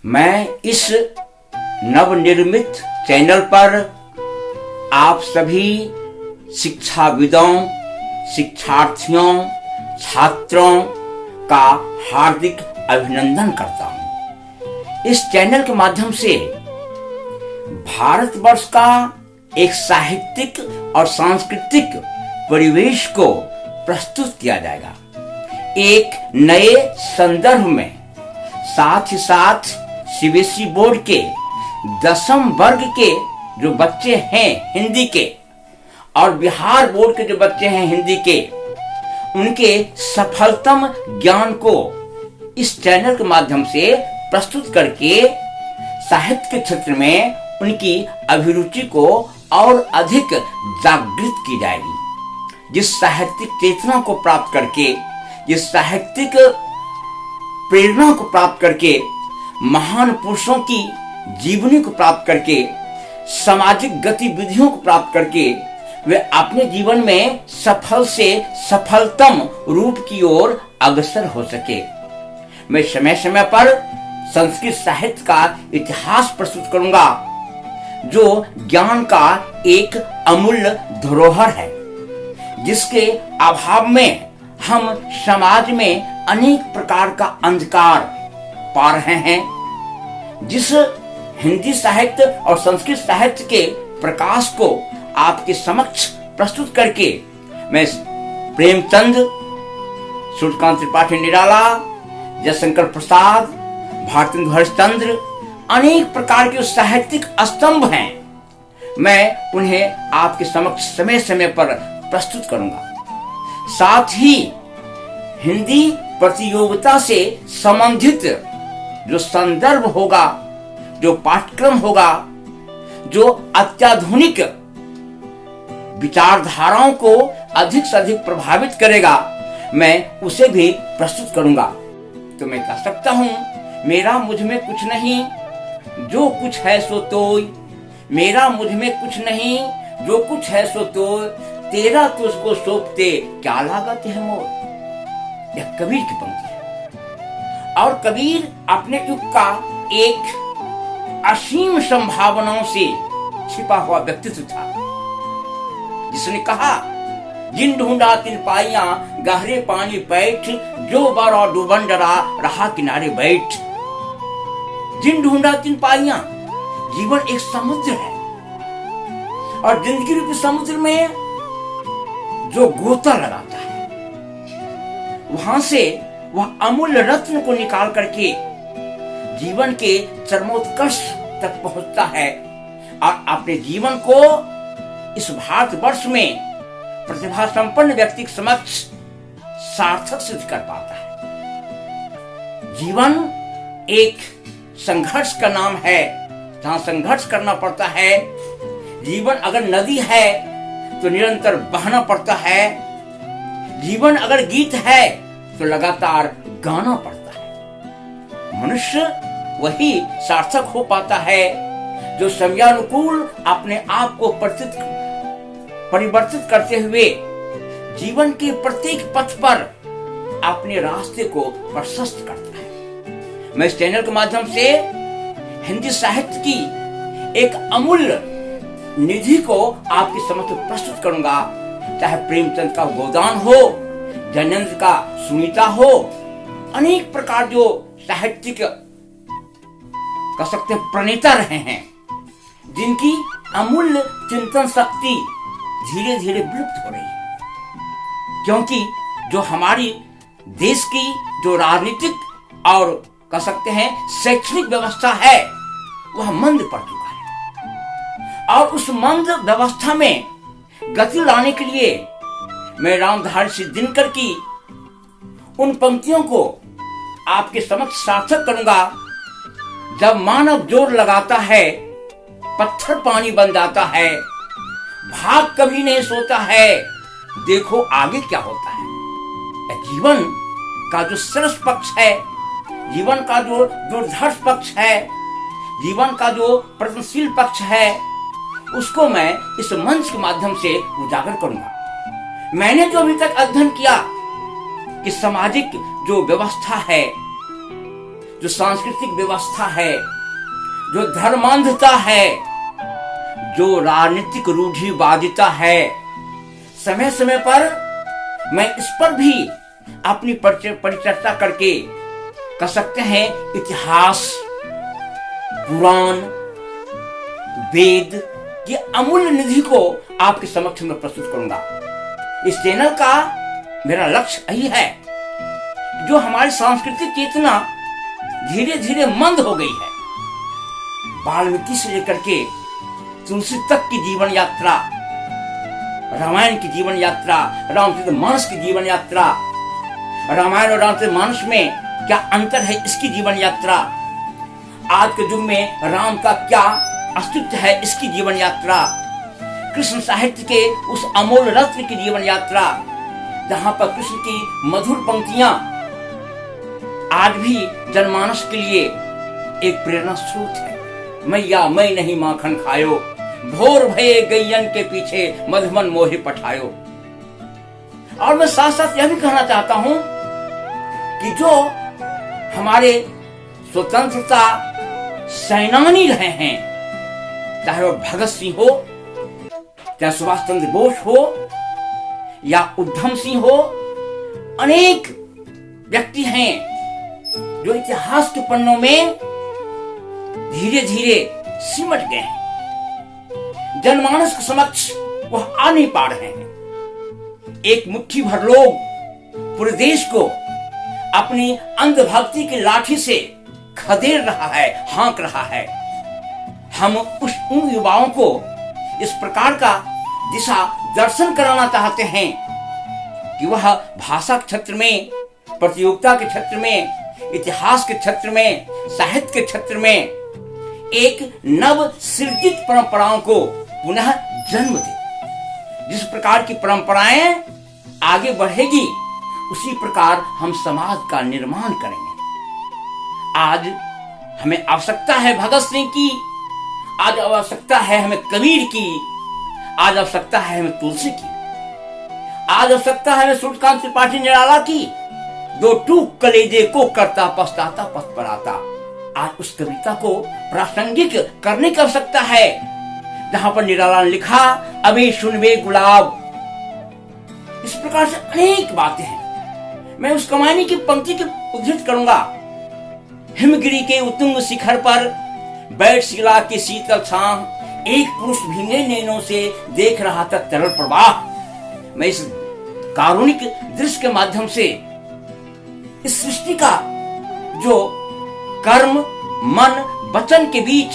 मैं इस नवनिर्मित चैनल पर आप सभी शिक्षाविदों, शिक्षार्थियों, छात्रों का हार्दिक अभिनंदन करता हूं। इस चैनल के माध्यम से भारतवर्ष का एक साहित्यिक और सांस्कृतिक परिवेश को प्रस्तुत किया जाएगा, एक नए संदर्भ में। साथ ही साथ सीबीएसई बोर्ड के 10वीं वर्ग के जो बच्चे हैं हिंदी के और बिहार बोर्ड के जो बच्चे हैं हिंदी के, उनके सफलतम ज्ञान को इस चैनल के माध्यम से प्रस्तुत करके साहित्य के क्षेत्र में उनकी अभिरुचि को और अधिक जागृत की जाएगी। जिस साहित्यिक चेतना को प्राप्त करके, जिस साहित्यिक प्रेरणा को प्राप्त करके, महान पुरुषों की जीवनी को प्राप्त करके, सामाजिक गतिविधियों को प्राप्त करके वे अपने जीवन में सफल से सफलतम रूप की ओर अग्रसर हो सके। मैं समय समय पर संस्कृत साहित्य का इतिहास प्रस्तुत करूंगा, जो ज्ञान का एक अमूल्य धरोहर है, जिसके अभाव में हम समाज में अनेक प्रकार का अंधकार पा रहे हैं। जिस हिंदी साहित्य और संस्कृत साहित्य के प्रकाश को आपके समक्ष प्रस्तुत करके मैं प्रेमचंद, सूर्यकांत त्रिपाठी निराला, जयशंकर प्रसाद, भारतेंदु हरिश्चंद्र, अनेक प्रकार के साहित्यिक स्तंभ हैं, मैं उन्हें आपके समक्ष समय समय पर प्रस्तुत करूंगा। साथ ही हिंदी प्रतियोगिता से संबंधित जो संदर्भ होगा, जो पाठ्यक्रम होगा, जो अत्याधुनिक विचारधाराओं को अधिक से अधिक प्रभावित करेगा, मैं उसे भी प्रस्तुत करूंगा। तो मैं कह सकता हूं, मेरा मुझ में कुछ नहीं, जो कुछ है सो तोय। मेरा मुझ में कुछ नहीं, जो कुछ है सो तोय। तेरा तुझको सौंपते क्या लागत है मोर। यह कबीर की पंक्ति है। और कबीर अपने युग का एक असीम संभावनाओं से छिपा हुआ व्यक्तित्व था, जिसने कहा, जिन ढूंढा तिन पाइया गहरे पानी बैठ, जो बड़ा डूबन डरा रहा किनारे बैठ। जिन ढूंढा तिन पाइया, जीवन एक समुद्र है और जिंदगी रूपी समुद्र में जो गोता लगाता है, वहां से वह अमूल्य रत्न को निकाल करके जीवन के चरमोत्कर्ष तक पहुंचता है और अपने जीवन को इस भारतवर्ष में प्रतिभा संपन्न व्यक्ति के समक्ष सार्थक सिद्ध कर पाता है। जीवन एक संघर्ष का नाम है, जहां संघर्ष करना पड़ता है। जीवन अगर नदी है तो निरंतर बहना पड़ता है। जीवन अगर गीत है तो लगातार गाना पड़ता है। मनुष्य वही सार्थक हो पाता है जो समयानुकूल अपने आप को परिवर्तित करते हुए जीवन के प्रत्येक पथ पर अपने रास्ते को प्रशस्त करता है। मैं इस चैनल के माध्यम से हिंदी साहित्य की एक अमूल्य निधि को आपके समक्ष प्रस्तुत करूंगा, चाहे प्रेमचंद का गोदान हो, जयनंद का सुनीता हो, अनेक प्रकार जो साहित्यिक कह सकते प्रणेता रहे हैं, जिनकी अमूल्य चिंतन शक्ति धीरे धीरे विलुप्त हो रही है, क्योंकि जो हमारी देश की जो राजनीतिक और कह सकते हैं शैक्षणिक व्यवस्था है, वह मंद पड़ चुका है। और उस मंद व्यवस्था में गति लाने के लिए मैं रामधारी सिंह दिनकर की उन पंक्तियों को आपके समक्ष सार्थक करूंगा। जब मानव जोर लगाता है, पत्थर पानी बन जाता है, भाग कभी नहीं सोता है, देखो आगे क्या होता है। जीवन का जो सरस पक्ष है, जीवन का जो दुर्धर्ष पक्ष है, जीवन का जो प्रगतिशील पक्ष है, उसको मैं इस मंच के माध्यम से उजागर करूंगा। मैंने जो अभी तक अध्ययन किया कि सामाजिक जो व्यवस्था है, जो सांस्कृतिक व्यवस्था है, जो धर्मांधता है, जो राजनीतिक रूढ़िवादिता है, समय समय पर मैं इस पर भी अपनी परिचर्चा करके कह सकते हैं इतिहास, पुराण, वेद की अमूल्य निधि को आपके समक्ष में प्रस्तुत करूंगा। इस चैनल का मेरा लक्ष्य यही है, जो हमारी सांस्कृतिक चेतना धीरे धीरे मंद हो गई है। वाल्मीकि से लेकर के तुलसी तक की जीवन यात्रा, रामायण की जीवन यात्रा, रामचरितमानस की जीवन यात्रा, रामायण और रामचरितमानस में क्या अंतर है इसकी जीवन यात्रा, आज के युग में राम का क्या अस्तित्व है इसकी जीवन यात्रा, कृष्ण साहित्य के उस अमोल रत्न की जीवन यात्रा, जहां पर कृष्ण की मधुर पंक्तियां आज भी जनमानस के लिए एक प्रेरणा स्रोत है। मैया मैं नहीं माखन खायो, भोर भये गैयन के पीछे मधुमन मोहे पठायो। और मैं साथ साथ यह भी कहना चाहता हूं कि जो हमारे स्वतंत्रता सेनानी रहे हैं, चाहे वो भगत सिंह हो, चाहे सुभाष चंद्र बोस हो या उधम सिंह हो, अनेक व्यक्ति हैं जो इतिहास के पन्नों में धीरे धीरे सिमट गए हैं, जनमानस के समक्ष वह आ नहीं पा रहे हैं। एक मुट्ठी भर लोग पूरे देश को अपनी अंधभक्ति की लाठी से खदेड़ रहा है, हाँक रहा है। हम उन युवाओं को इस प्रकार का दिशा दर्शन कराना चाहते हैं कि वह भाषा के क्षेत्र में, प्रतियोगिता के क्षेत्र में, इतिहास के क्षेत्र में, साहित्य के क्षेत्र में एक नव सृजित परंपराओं को पुनः जन्म दे। जिस प्रकार की परंपराएं आगे बढ़ेगी, उसी प्रकार हम समाज का निर्माण करेंगे। आज हमें आवश्यकता है भगत सिंह की, आज आवश्यकता है हमें कबीर की, आज आवश्यकता है हमें तुलसी की, आज आवश्यकता है हमें सूर्यकांत त्रिपाठी निराला की। दो टूक कलेजे को करता पछताता पथ पर आता। आज उस कविता को प्रासंगिक करने की आवश्यकता है, जहां पर निराला ने लिखा अभी सुनवे गुलाब। इस प्रकार से अनेक बातें हैं। मैं उस कमानी की पंक्ति की उद्धृत करूंगा। हिमगिरी के उत्तुंग शिखर पर बैठ शिला की शीतल छांव, एक पुरुष भींगे नैनों से देख रहा था तरल प्रवाह। मैं इस कारुणिक दृश्य के माध्यम से इस सृष्टि का जो कर्म, मन, वचन के बीच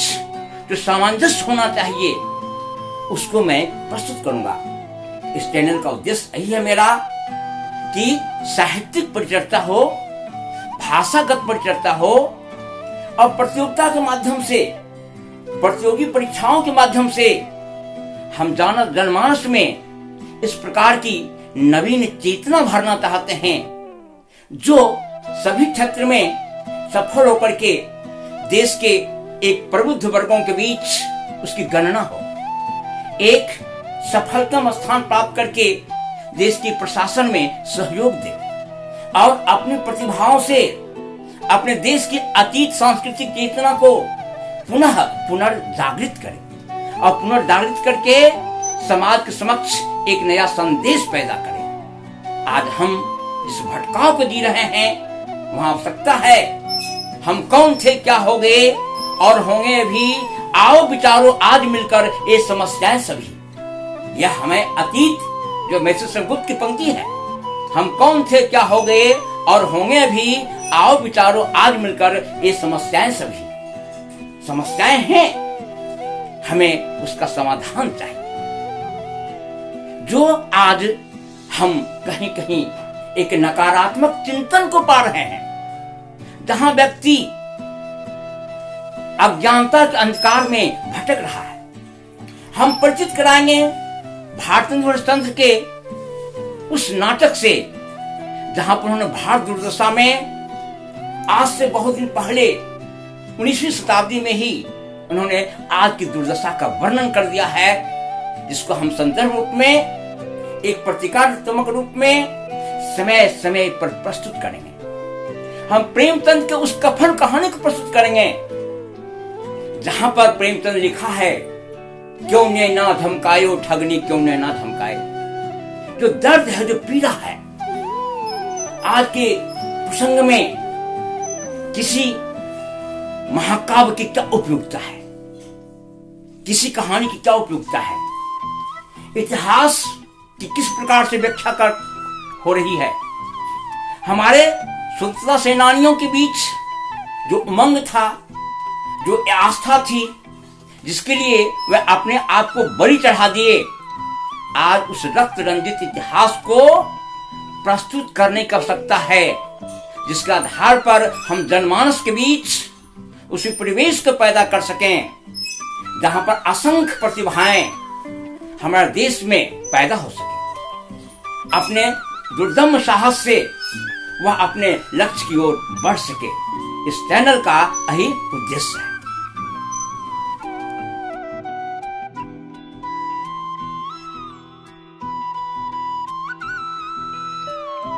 जो सामंजस्य होना चाहिए, उसको मैं प्रस्तुत करूंगा। इस चैनल का उद्देश्य यही है मेरा कि साहित्यिक परिचर्चा हो, भाषागत परिचर्चा हो, और प्रतियोगिता के माध्यम से, प्रतियोगी परीक्षाओं के माध्यम से हम जनमानस में इस प्रकार की नवीन चेतना भरना चाहते हैं, जो सभी क्षेत्र में सफल होकर के देश के एक प्रबुद्ध वर्गों के बीच उसकी गणना हो, एक सफलतम स्थान प्राप्त करके देश की प्रशासन में सहयोग दे और अपनी प्रतिभाओं से अपने देश की अतीत सांस्कृतिक चेतना को पुनर्जागृत करे और पुनर्जागृत करके समाज के समक्ष एक नया संदेश पैदा करे। आज हम जिस भटकाव को जी रहे हैं, वहां आवश्यकता है हम कौन थे, क्या हो गए और होंगे भी, आओ विचारो आज मिलकर ये समस्याएं सभी। यह हमें अतीत जो मैसेज गुप्त की पंक्ति है, हम कौन थे, क्या हो गए और होंगे भी, आओ विचारो आज मिलकर ये समस्याएं सभी। समस्याएं हैं, हमें उसका समाधान चाहिए। जो आज हम कहीं कहीं एक नकारात्मक चिंतन को पा रहे हैं, जहां व्यक्ति अज्ञानता के अंधकार में भटक रहा है, हम परिचित कराएंगे भारतीय तंत्र के उस नाटक से, जहां पर उन्होंने भारत दुर्दशा में आज से बहुत दिन पहले 19वीं शताब्दी में ही उन्होंने आज की दुर्दशा का वर्णन कर दिया है, जिसको हम संदर्भ रूप में, एक प्रतीकात्मक रूप में समय समय पर प्रस्तुत करेंगे। हम प्रेमचंद के उस कफन कहानी को प्रस्तुत करेंगे जहां पर प्रेमचंद लिखा है, क्यों ने ना धमकायो ठगनी, क्यों ने ना धमकाए। जो दर्द है, जो पीड़ा है, आज के प्रसंग में किसी महाकाव्य की क्या उपयोगिता है, किसी कहानी की क्या उपयोगिता है, इतिहास की किस प्रकार से व्याख्या कर हो रही है। हमारे स्वतंत्रता सेनानियों के बीच जो उमंग था, जो आस्था थी, जिसके लिए वह अपने आप को बलि चढ़ा दिए, आज उस रक्त रंजित इतिहास को प्रस्तुत करने की आवश्यकता है, जिसके आधार पर हम जनमानस के बीच उसी परिवेश को पैदा कर सकें जहां पर असंख्य प्रतिभाएं हमारे देश में पैदा हो सके, अपने दुर्दम्य साहस से वह अपने लक्ष्य की ओर बढ़ सके। इस चैनल का यही उद्देश्य है।